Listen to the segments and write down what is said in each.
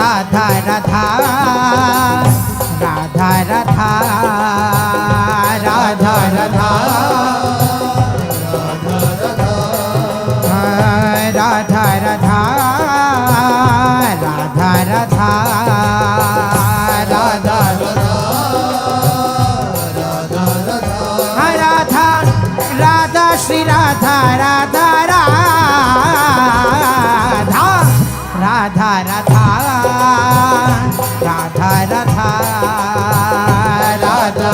राधा राधा राधा राधा राधा राधा राधा राधा राधा राधा राधा राधा राधा श्री राधा राधा राधा राधा राधा राधा राधा राधा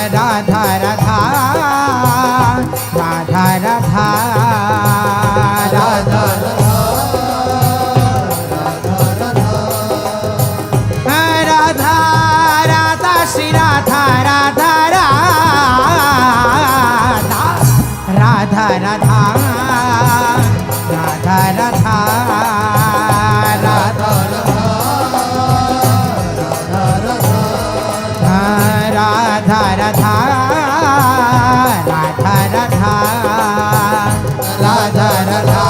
राधा राधा राधा राधा राधा राधा राधा श्री राधा राधा राधा राधा राधा राधा राधा राधा राधा राधा राधा राधा राधा राधा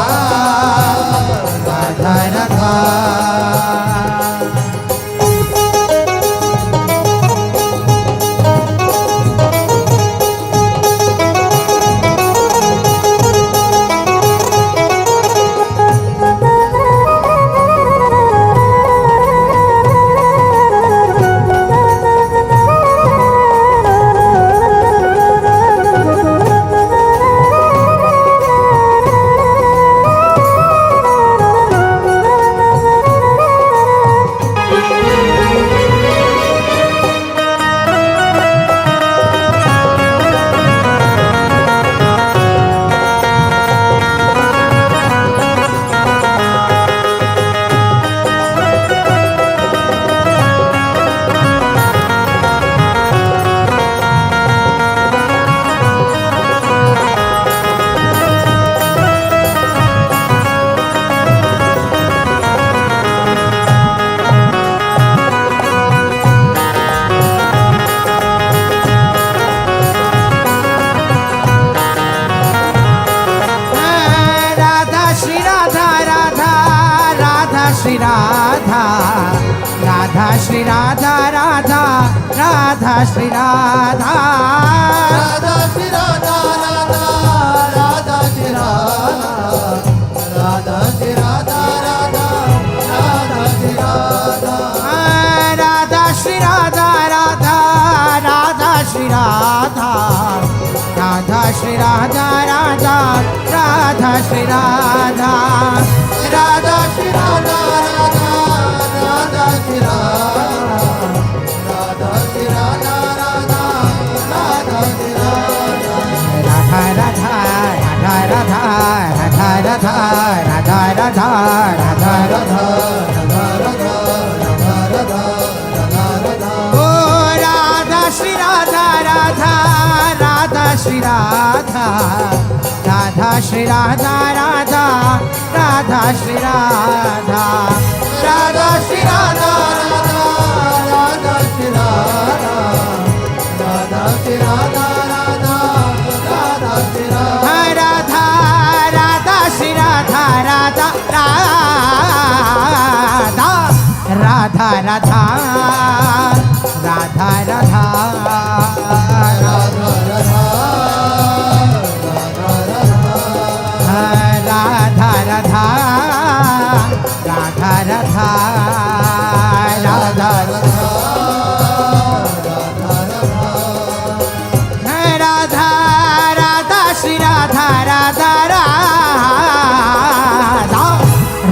राधा श्री राधा राधा श्री राधा राधा राधा श्री राधा राधा श्री राधा राधा राधा श्री राधा राधा श्री राधा राधा राधा श्री राधा राधा श्री राधा राधा राधा श्री राधा राधा श्री राधा राधा राधा श्री राधा राधा श्री राधा राधा राधा श्री राधा श्री राधा राधा राधा श्री राधा राधा राधा राधा राधा राधा राधा राधा राधा ओ राधा श्री राधा राधा राधा श्री राधा राधा श्री राधा राधा राधा श्री राधा राधा श्री राधा राधा श्री राधा राधा श्री राधा राधा राधा श्री राधा राधा राधा श्री राधा राधा राधा राधा राधा राधा राधा राधा राधा राधा राधा राधा राधा राधा श्री राधा राधा राधा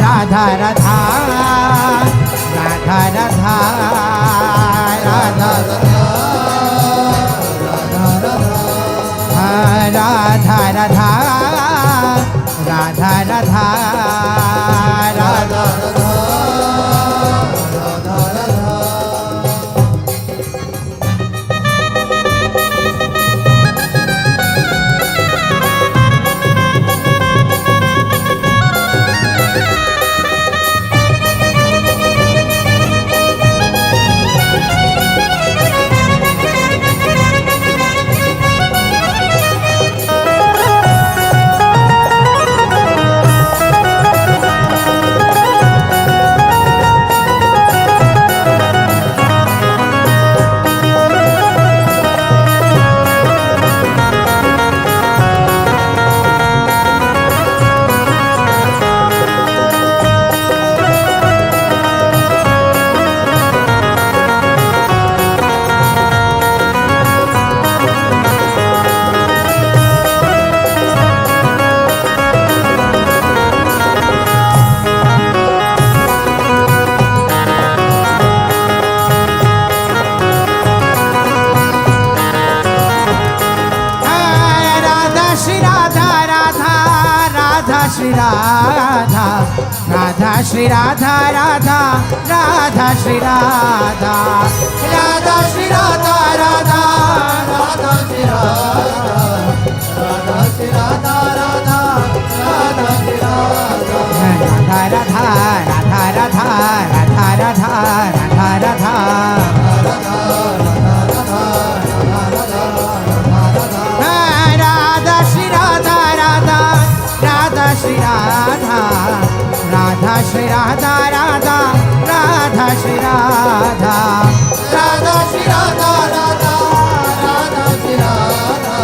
राधा राधा राधा राधा राधा राधा राधा राधा राधा राधा श्री राधा राधा श्री राधा राधा राधा श्री राधा राधा श्री राधा राधा राधा श्री राधा राधा श्री राधा राधा राधा श्री राधा राधा राधा राधा राधा राधा राधा राधा राधा श्री राधा राधा राधा श्री राधा राधा श्री राधा राधा राधा श्री राधा राधा श्री राधा राधा राधा श्री राधा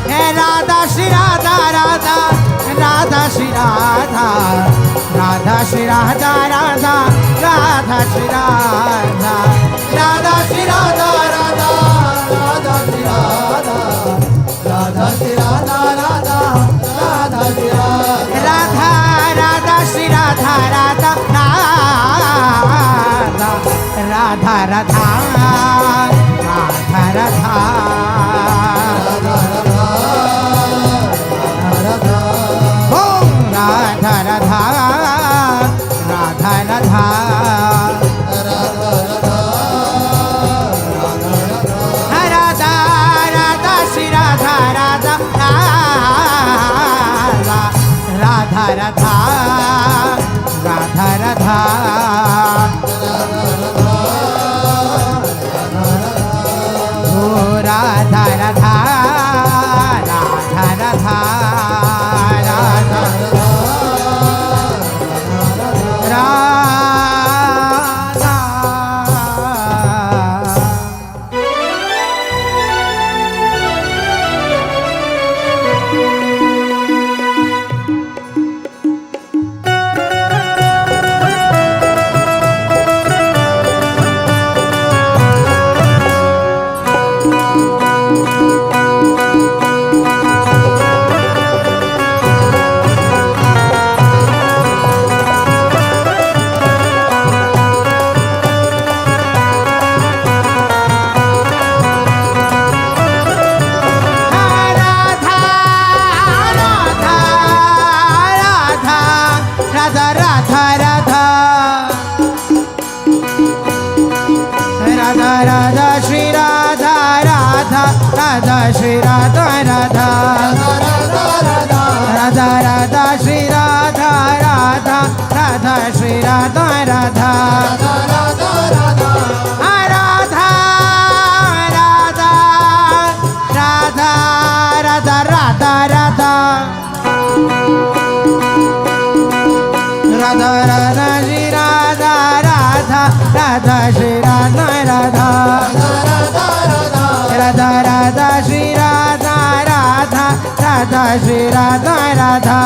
राधा श्री राधा राधा राधा श्री राधा राधा राधा श्री राधा राधा राधा श्री राधा राधा श्री राधा राधा राधा श्री राधा राधा श्री राधा राधा राधा श्री राधा राधा श्री राधा राधा राधा राधा राधा राधा ओम राधा राधा राधा राधा राधा राधा श्री राधा राधा राधा राधा राधा राधा ओ राधा राधा राधा राधा राधा श्री राधा राधा राधा श्री राधा राधा राधा राधा श्री राधा राधा राधा श्री राधा राधा राधा राधा राधा राधा राधा राधा राधा राधा श्री राधा राधा राधा श्री राधा राधा राधा राधा श्री राधा राधा राधा श्री राधा राधा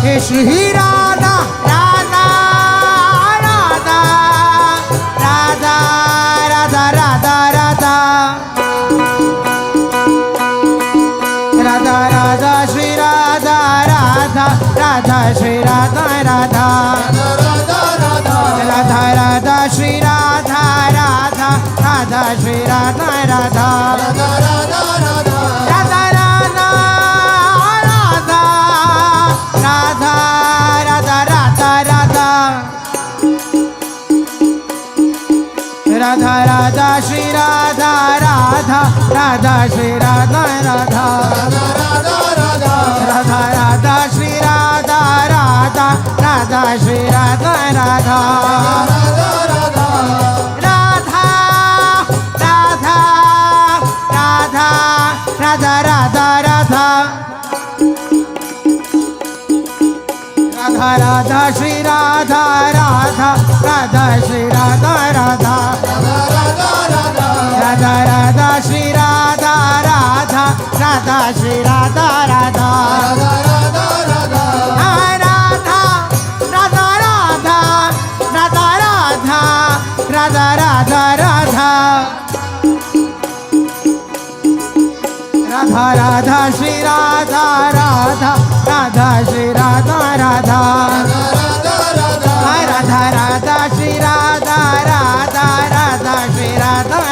हे श्री राधा राधा राधा राधा राधा राधा राधा राधा राधा श्री राधा राधा राधा श्री राधा राधा राधा राधा श्री राधा राधा राधा श्री राधा राधा राधा राधा राधा राधा राधा राधा राधा राधा राधा श्री राधा राधा राधा श्री राधा राधा राधा राधा श्री राधा राधा राधा श्री राधा राधा राधा राधा राधा राधा राधा राधा राधा राधा श्री राधा राधा राधा श्री राधा राधा राधा राधा श्री राधा राधा राधा श्री राधा राधा राधा राधा राधा राधा राधा राधा राधा राधा राधा राधा श्री राधा राधा राधा श्री राधा राधा राधा राधा श्री राधा राधा राधा श्री राधा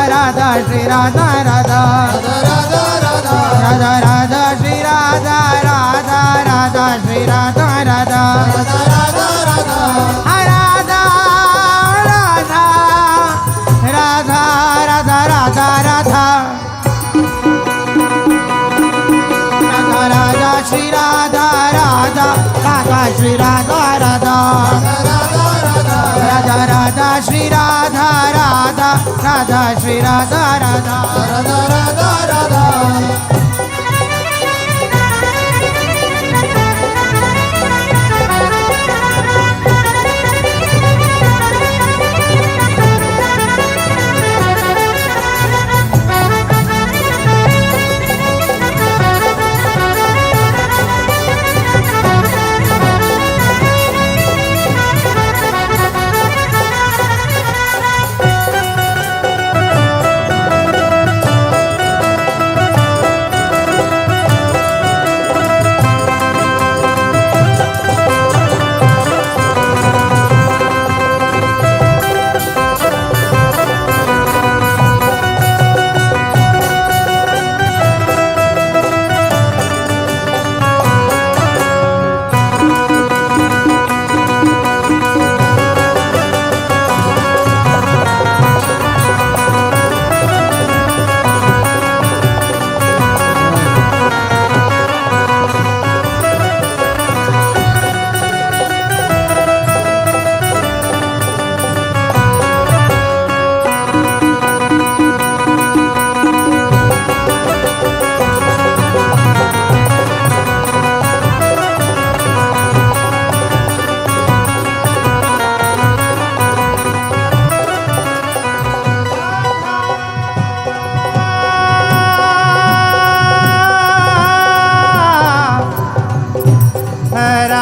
राधा श्री राधा राधा राधा राधा श्री राधा राधा राधा श्री राधा राधा राधा राधा राधा राधा राधा राधा राधा राधा श्री राधा राधा राधा श्री राधा राधा राधा राधा श्री राधा राधा राधा श्री राधा राधा राधा राधा राधा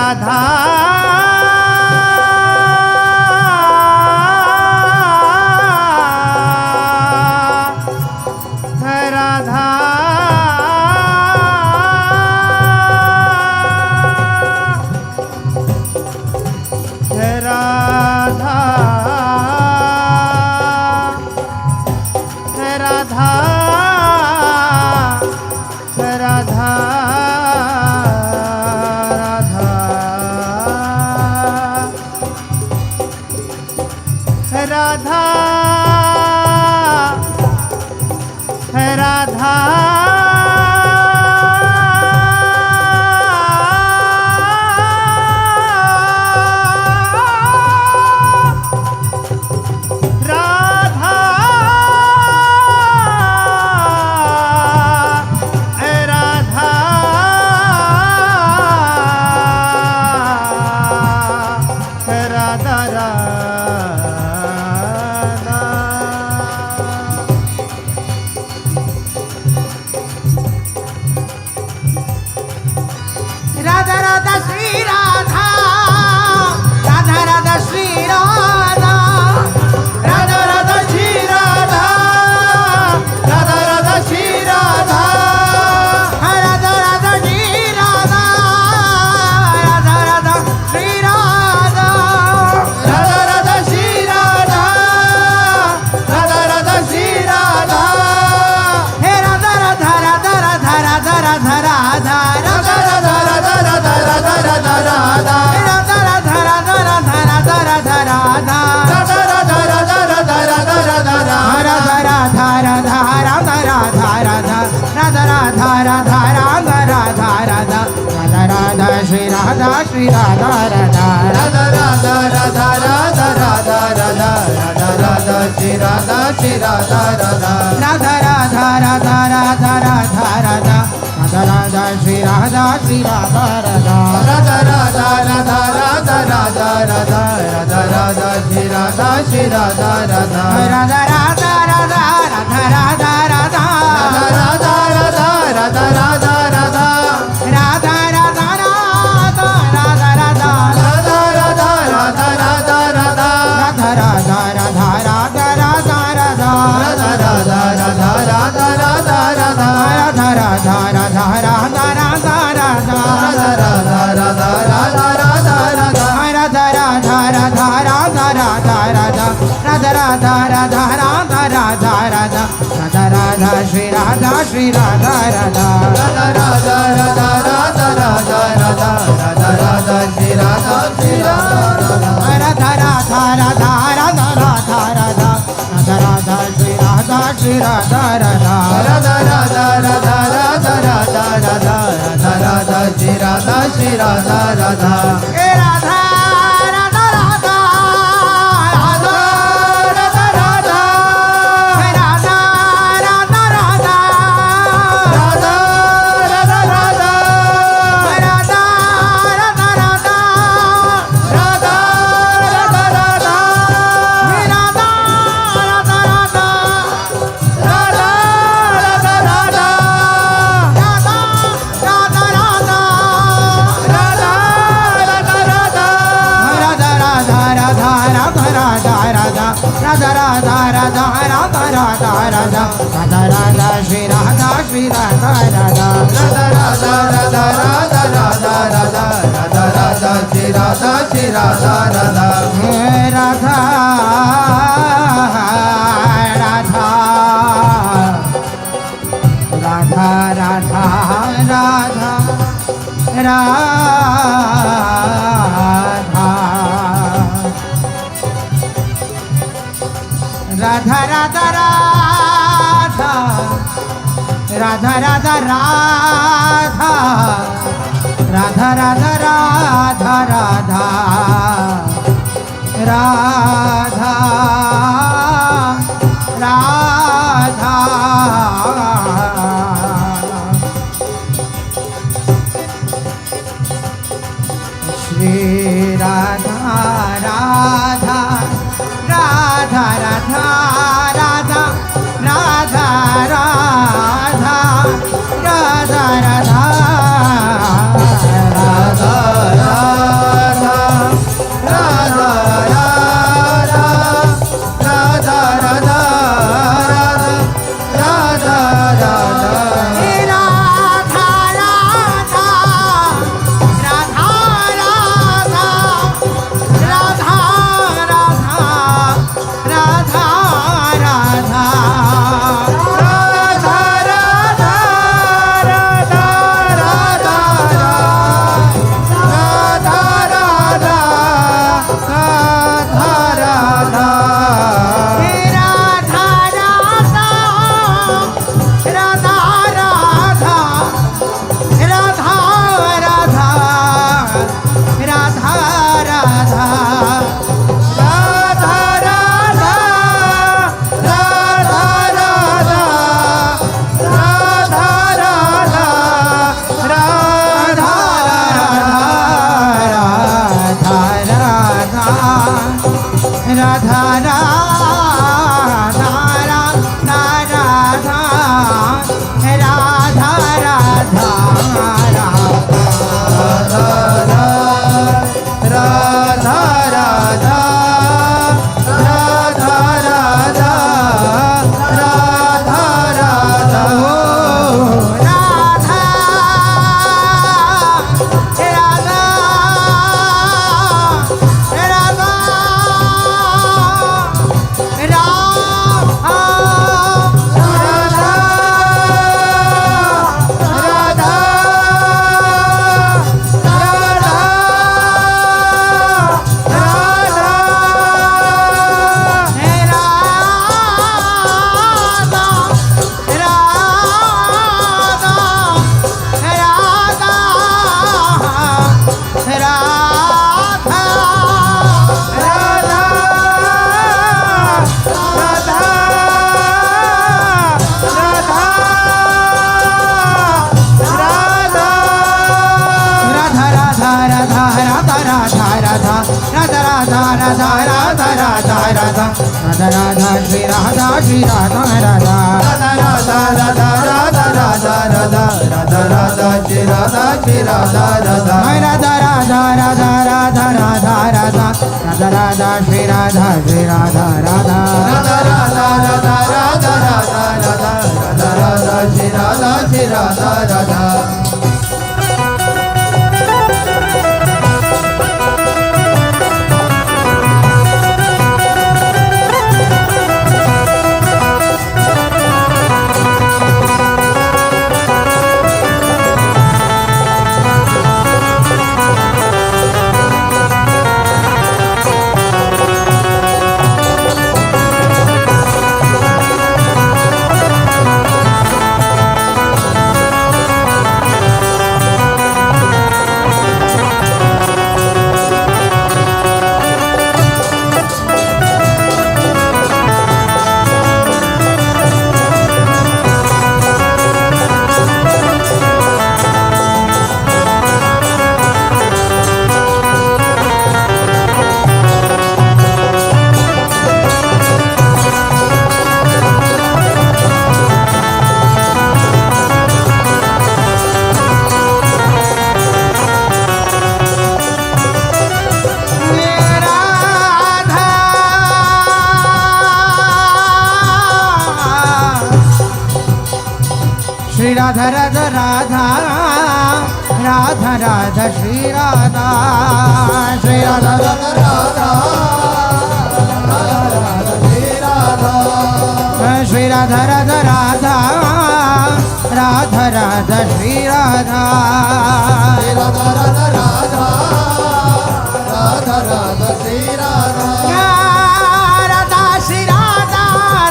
राधा राधा राधा राधा राधा राधा राधा राधा राधा श्री राधा राधा राधा श्री राधा राधा राधा श्री राधा राधा राधा श्री राधा राधा राधा श्री राधा राधा राधा श्री राधा राधा राधा श्री राधा राधा राधा श्री राधा हे राधा राधा राधा राधा राधा राधा राधा श्री राधा श्री राधा राधा राधा राधा राधा राधा राधा राधा राधा राधा श्री राधा श्री राधा राधा राधा राधा राधा राधा राधा राधा राधा राधा श्री राधा श्री राधा राधा राधा राधा राधा राधा राधा राधा राधा राधा श्री राधा श्री राधा राधा राधा राधा राधा राधा राधा राधा राधा राधा राधा राधा राधा राधा श्री राधा श्री राधा राधा राधा राधा राधा राधा राधा राधा राधा राधा श्री राधा श्री राधा राधा राधा राधा राधा राधा राधा राधा राधा श्री राधा श्री राधा राधा राधा राधा राधा राधा राधा राधा राधा राधा श्री राधा श्री राधा राधा हे राधा राधा राधा राधा राधा राधा राधा राधा राधा राधा राधा श्री राधा श्री राधा राधा राधा राधा राधा राधा राधा राधा राधा राधा श्री राधा श्री राधा राधा हे राधा राधा राधा राधा राधा राधा राधा राधा राधा राधा राधा राधा राधा राधा राधा राधा राधा श्री राधा राधा राधा राधा राधा राधा राधा राधा राधा राधा राधा राधा राधा राधा राधा राधा राधा राधा राधा राधा राधा राधा हो राधा राधा राधा राधा राधा श्री राधा श्री राधा राधा राधा राधा राधा राधा राधा राधा राधा श्री राधा श्री राधा राधा राधा राधा राधा राधा राधा राधा राधा राधा श्री राधा श्री राधा राधा राधा राधा राधा राधा राधा राधा राधा राधा श्री राधा श्री राधा राधा श्री राधा राधा राधा राधा राधा श्री राधा श्री राधा राधा राधा श्री राधा राधा राधा राधा राधा श्री राधा राधा राधा राधा राधा राधा श्री राधा राधा श्री राधा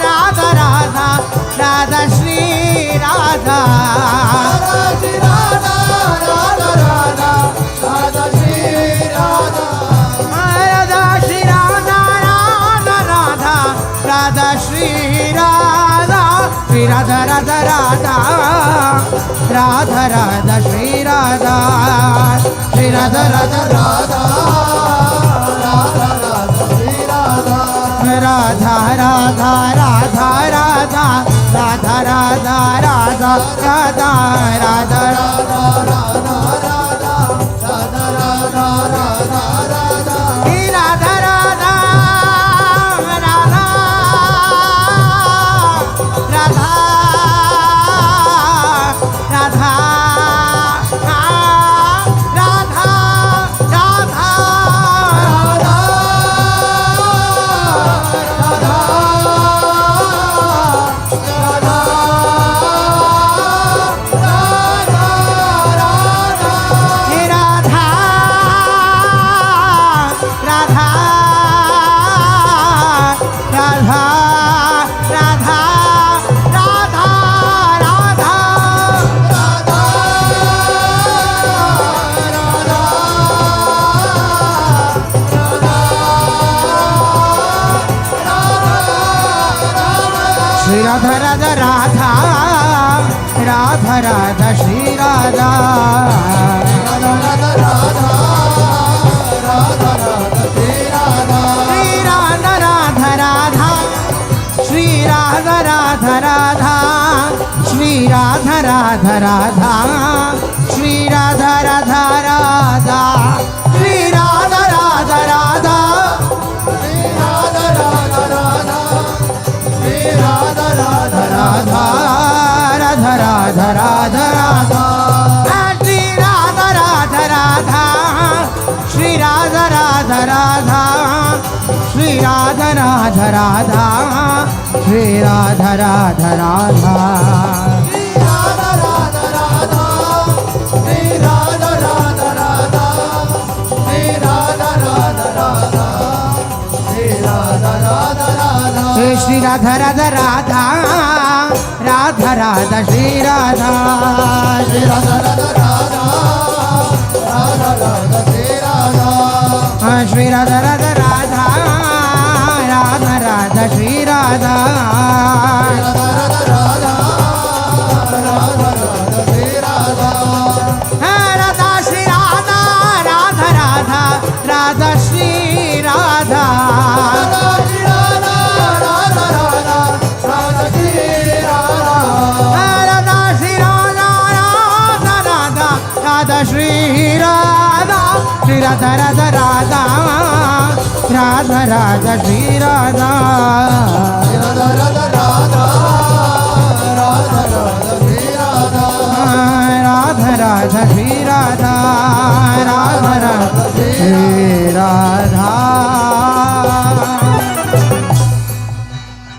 राधा राधा राधा श्री राधा श्री राधा राधा राधा राधा श्री राधा राधा श्री राधा राधा राधा राधा श्री राधा श्री राधा राधा राधा राधा राधा श्री राधा श्री राधा राधा राधा राधा राधा श्री राधा राधा राधा राधा राधा राधा राधा राधा राधा राधा राधा राधा राधा राधा राधा राधा राधा श्री राधा राधा राधा राधा राधा श्री राधा राधा राधा राधा राधा राधा श्री राधा श्री राधा राधा राधा राधा श्री राधा राधा राधा श्री राधा राधा राधा श्री राधा राधा राधा श्री राधा राधा राधा राधा राधा राधा राधा श्री राधा राधा राधा श्री राधा राधा राधा श्री राधा राधा राधा श्री राधा राधा राधा श्री राधा राधा राधा श्री राधा राधा राधा श्री राधा राधा राधा श्री राधा राधा राधा हे श्री राधा राधा राधा राधा राधा श्री राधा श्री राधा राधा राधा राधा राधा श्री राधा श्री राधा राधा राधा राधा राधा श्री राधा राधा राधा राधा राधा राधा श्री राधा राधा श्री राधा राधा राधा राधा श्री राधा राधा श्री राधा राधा राधा राधा श्री राधा राधा श्री राधा राधा राधा राधा श्री राधा श्री राधा राधा राधा राधा राधा श्री राधा राधा राधा